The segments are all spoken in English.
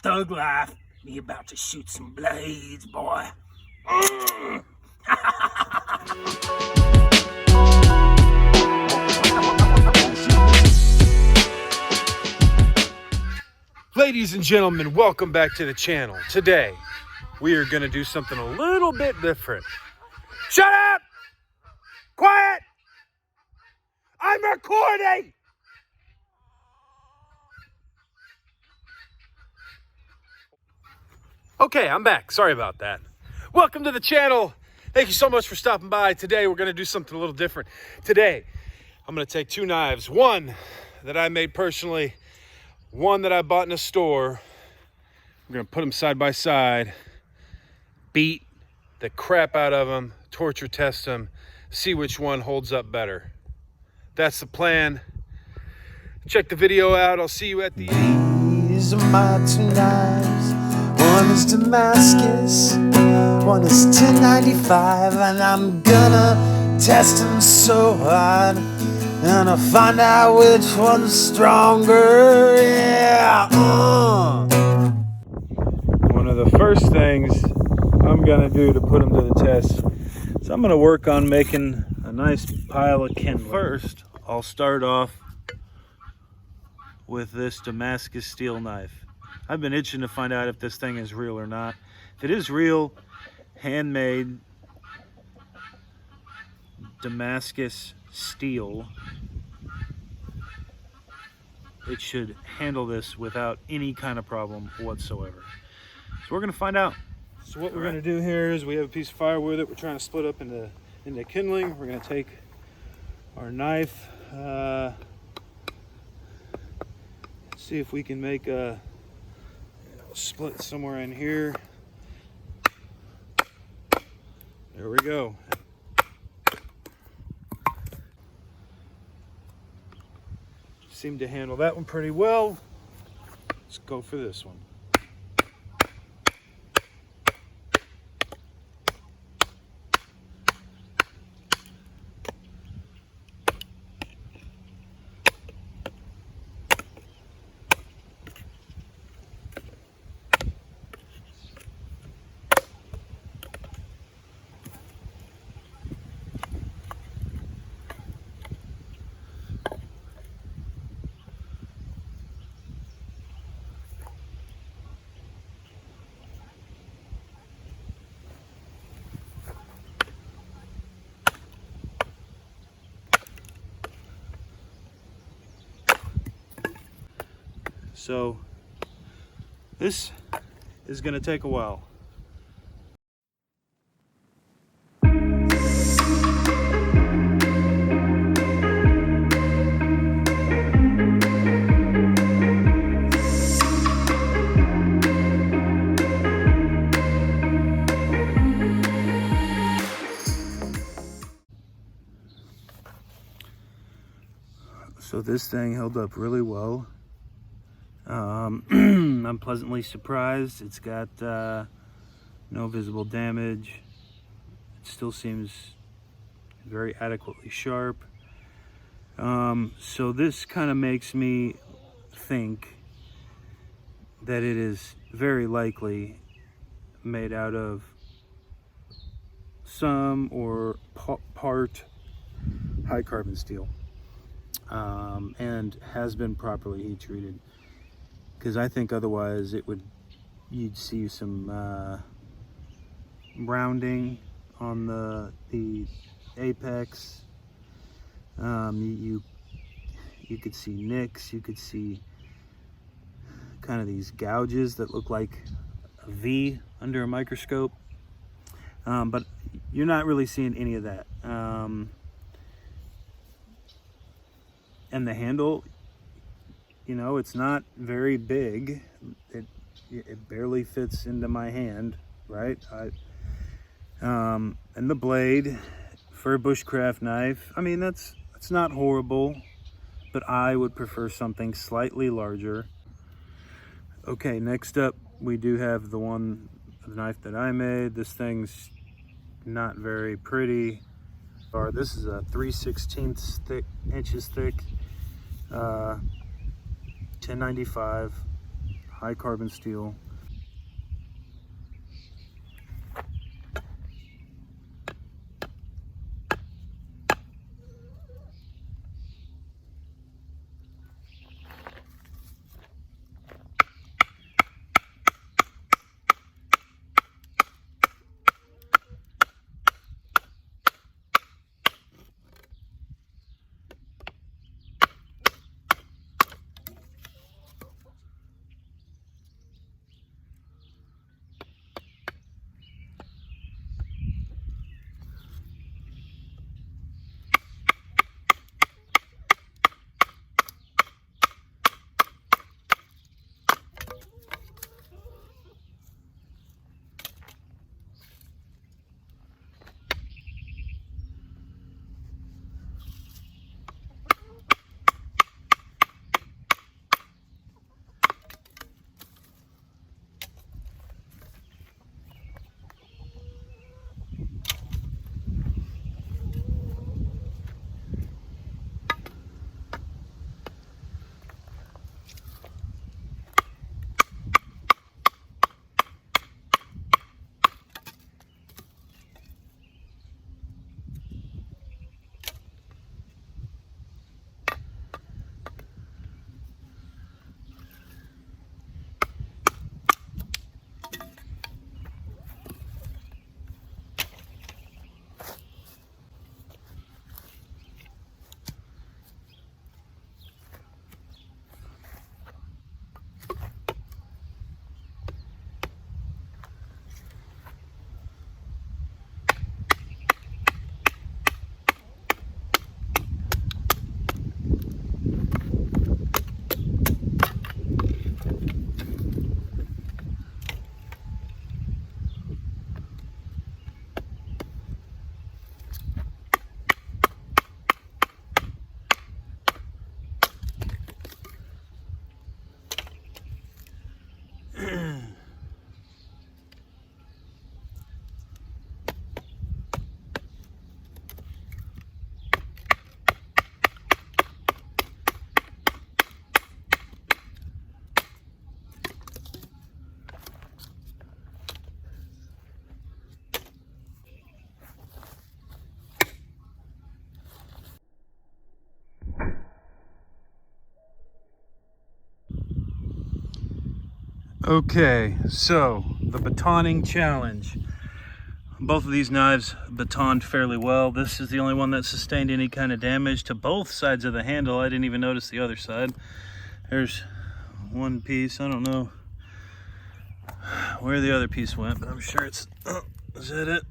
Thug life. Me about to shoot some blades, boy. Ladies and gentlemen, welcome back to the channel. Today, we are going to do something a little bit different. Shut up! Quiet! I'm recording! Okay, I'm back. Sorry about that. Welcome to the channel. Thank you so much for stopping by. Today, we're going to do something a little different. Today, I'm going to take two knives. One that I made personally, one that I bought in a store. We're going to put them side by side, beat the crap out of them, torture test them, see which one holds up better. That's the plan. Check the video out. I'll see you at the end. These are my two knives. One is Damascus, one is 1095, and I'm gonna test them so hard, and I'll find out which one's stronger. Yeah. One of the first things I'm gonna do to put them to the test is I'm gonna work on making a nice pile of kindling. First, I'll start off with this Damascus steel knife. I've been itching to find out if this thing is real or not. If it is real, handmade Damascus steel, it should handle this without any kind of problem whatsoever. So we're gonna find out. So what we're gonna do here is we have a piece of firewood that we're trying to split up into kindling. We're gonna take our knife, see if we can make a split somewhere in here. There we go. Seemed to handle that one pretty well. Let's go for this one. So this is going to take a while. So this thing held up really well. I'm pleasantly surprised. It's got no visible damage. It still seems very adequately sharp. So this kind of makes me think that it is very likely made out of some or part high carbon steel, and has been properly heat treated. Because I think otherwise you'd see some rounding on the apex. You could see nicks. You could see kind of these gouges that look like a V under a microscope. But you're not really seeing any of that. And the handle, you know, it's not very big. It barely fits into my hand, right? And the blade for a bushcraft knife, I mean, that's not horrible, but I would prefer something slightly larger. Okay, next up, we do have the knife that I made. This thing's not very pretty. This is a 3/16 inches thick, 1095 high carbon steel. Okay, so the batoning challenge. Both of these knives batoned fairly well. This is the only one that sustained any kind of damage to both sides of the handle. I didn't even notice the other side. There's one piece. I don't know where the other piece went, but I'm sure it's, oh, is that it?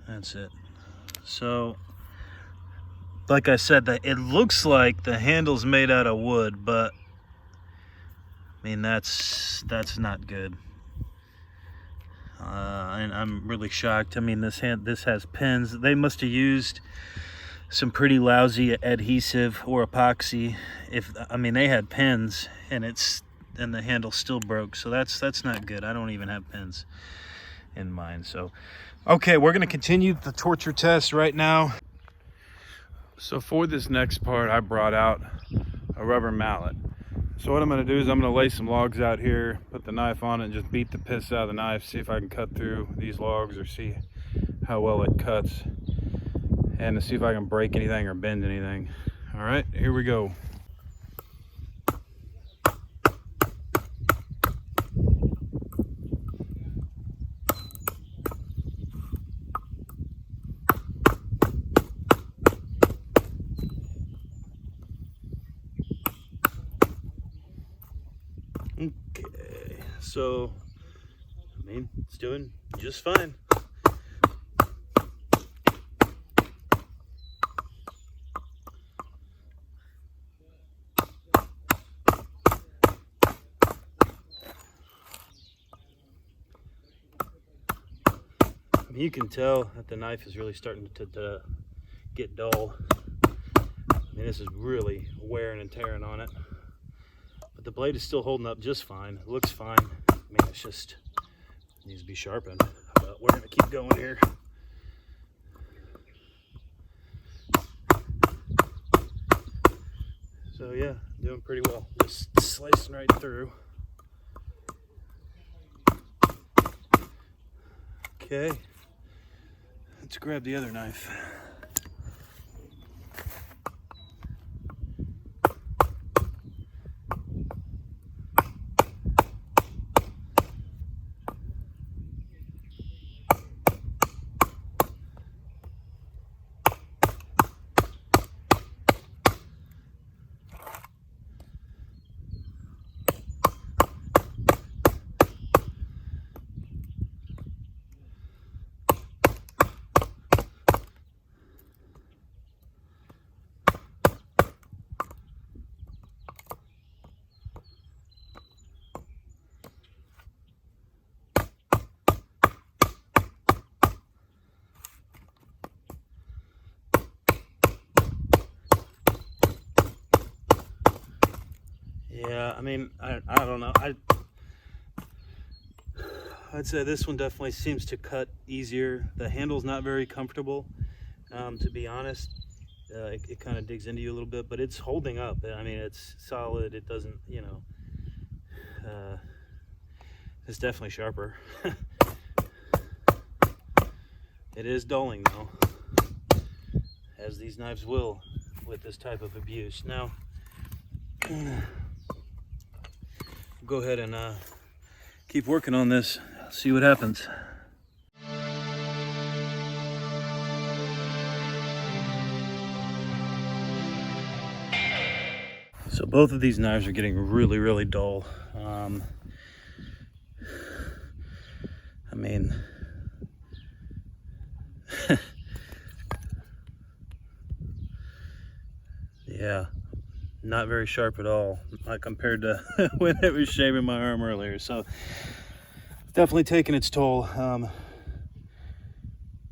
That's it. So, like I said, it looks like the handle's made out of wood, but I mean, that's not good. And I'm really shocked. I mean, this has pins. They must have used some pretty lousy adhesive or epoxy. I mean, they had pins, and the handle still broke. So that's not good. I don't even have pins in mine. So, okay, we're gonna continue the torture test right now. So for this next part, I brought out a rubber mallet. So what I'm going to do is I'm going to lay some logs out here, put the knife on it, and just beat the piss out of the knife, see if I can cut through these logs or see how well it cuts, and to see if I can break anything or bend anything. All right, here we go. Okay, so, I mean, it's doing just fine. I mean, you can tell that the knife is really starting to get dull. I mean, this is really wearing and tearing on it. But the blade is still holding up just fine. It looks fine. I mean, it's just needs to be sharpened. But we're gonna keep going here. So yeah, Doing pretty well. Just slicing right through. Okay, let's grab the other knife. Yeah, I mean, I don't know. I'd say this one definitely seems to cut easier. The handle's not very comfortable, to be honest. It kind of digs into you a little bit, but it's holding up. I mean, it's solid. It doesn't, you know, it's definitely sharper. It is dulling though, as these knives will with this type of abuse. Now, go ahead and keep working on this, see what happens. So both of these knives are getting really, really dull. I mean, yeah, not very sharp at all, not compared to when it was shaving my arm earlier. So definitely taking its toll.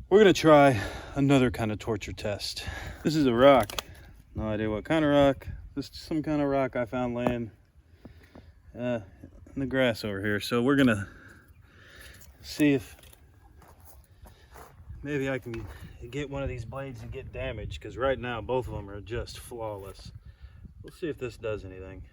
We're gonna try another kind of torture test. This is a rock. No idea what kind of rock. This is some kind of rock I found laying in the grass over here. So we're gonna see if maybe I can get one of these blades and get damaged, because right now both of them are just flawless. We'll see if this does anything.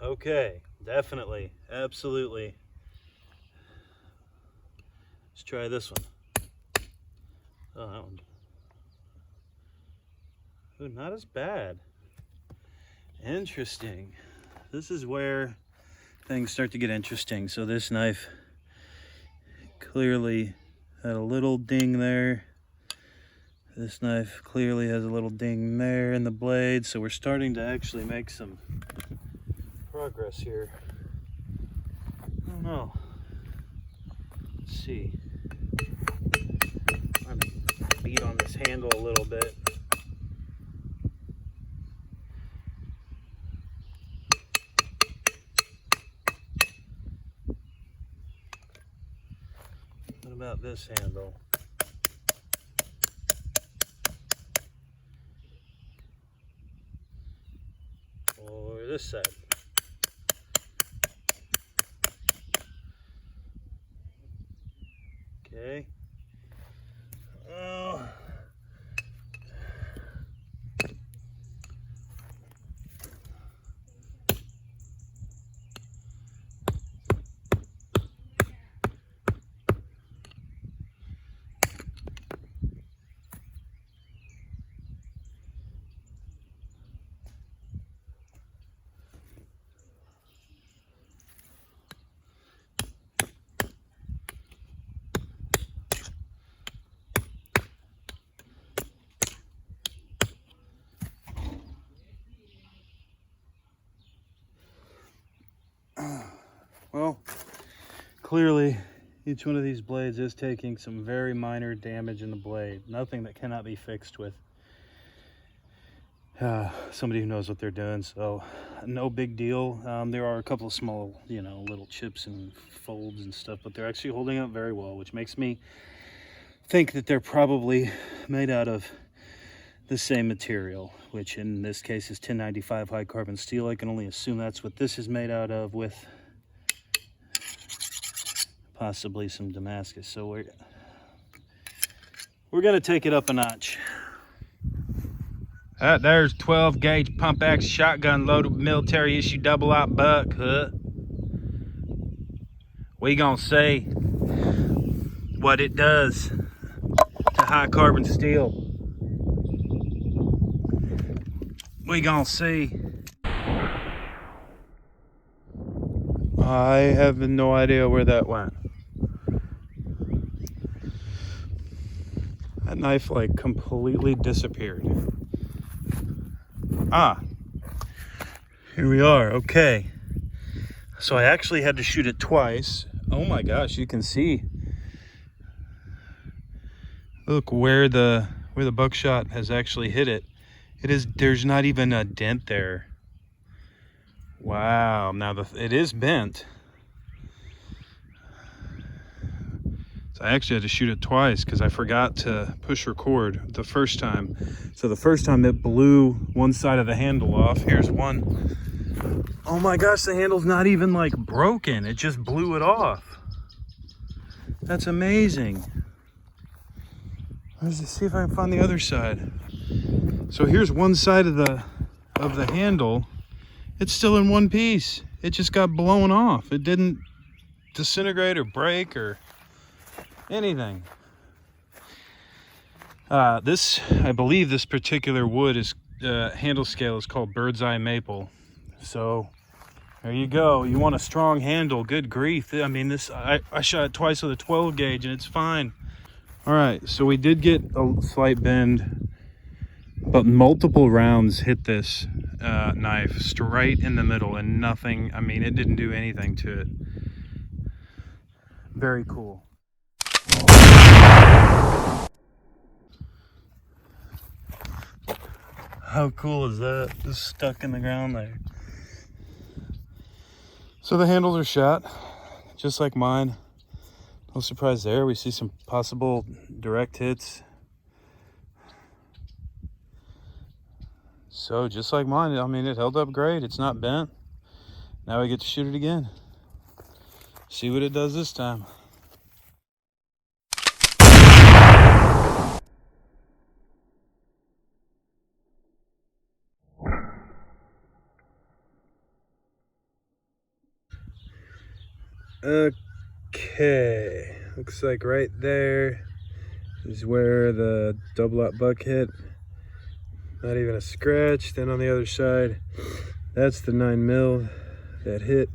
Okay, definitely, absolutely. Let's try this one. Oh, that one. Ooh, not as bad. Interesting. This is where things start to get interesting. So this knife clearly had a little ding there. This knife clearly has a little ding there in the blade. So we're starting to actually make some progress here. I don't know. Let's see. I'm gonna beat on this handle a little bit. What about this handle? Or this side? Okay. Oh. Well, clearly each one of these blades is taking some very minor damage in the blade. Nothing that cannot be fixed with somebody who knows what they're doing. So no big deal. There are a couple of small, you know, little chips and folds and stuff, but they're actually holding up very well, which makes me think that they're probably made out of the same material, which in this case is 1095 high carbon steel. I can only assume that's what this is made out of, with possibly some Damascus. So We're gonna take it up a notch. There's 12 gauge pump action shotgun loaded with military issue double aught buck. We gonna see what it does to high carbon steel. We gonna see. I have no idea where that went. That knife like completely disappeared. Ah, here we are. Okay, so I actually had to shoot it twice. Oh my gosh, you can see. Look where the buckshot has actually hit it. There's not even a dent there. Wow, now it is bent. So I actually had to shoot it twice because I forgot to push record the first time. So the first time it blew one side of the handle off. Here's one. Oh my gosh, the handle's not even like broken. It just blew it off. That's amazing. Let's see if I can find the other side. So here's one side of the handle. It's still in one piece. It just got blown off. It didn't disintegrate or break or anything. I believe this particular wood is handle scale is called bird's eye maple. So there you go. You want a strong handle? Good grief! I mean, I shot it twice with a 12 gauge and it's fine. All right, so we did get a slight bend, but multiple rounds hit this knife straight in the middle and nothing. I mean, it didn't do anything to it. Very cool. How cool is that? Just stuck in the ground there. So the handles are shot, just like mine. No surprise there. We see some possible direct hits. So just like mine, I mean, it held up great. It's not bent. Now we get to shoot it again. See what it does this time. Okay, looks like right there is where the double aught buck hit. Not even a scratch. Then on the other side, that's the 9mm that hit.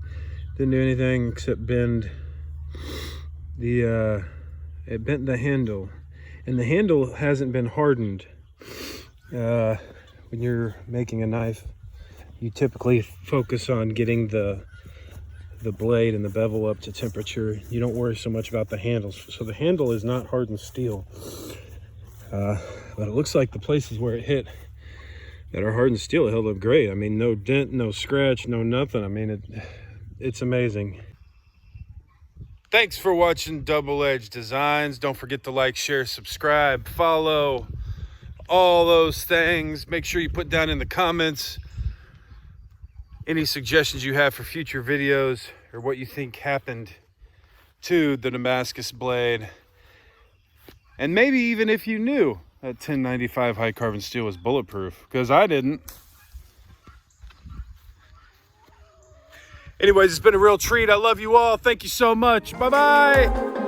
Didn't do anything except bend it bent the handle, and the handle hasn't been hardened. When you're making a knife, you typically focus on getting the blade and the bevel up to temperature. You don't worry so much about the handles. So the handle is not hardened steel, but it looks like the places where it hit that are hardened steel held up great. I mean, no dent, no scratch, no nothing. I mean, it's amazing. Thanks for watching Double Edge Designs. Don't forget to like, share, subscribe, follow, all those things. Make sure you put down in the comments any suggestions you have for future videos or what you think happened to the Damascus blade. And maybe even if you knew that 1095 high carbon steel was bulletproof, because I didn't. Anyways, it's been a real treat. I love you all. Thank you so much. Bye-bye.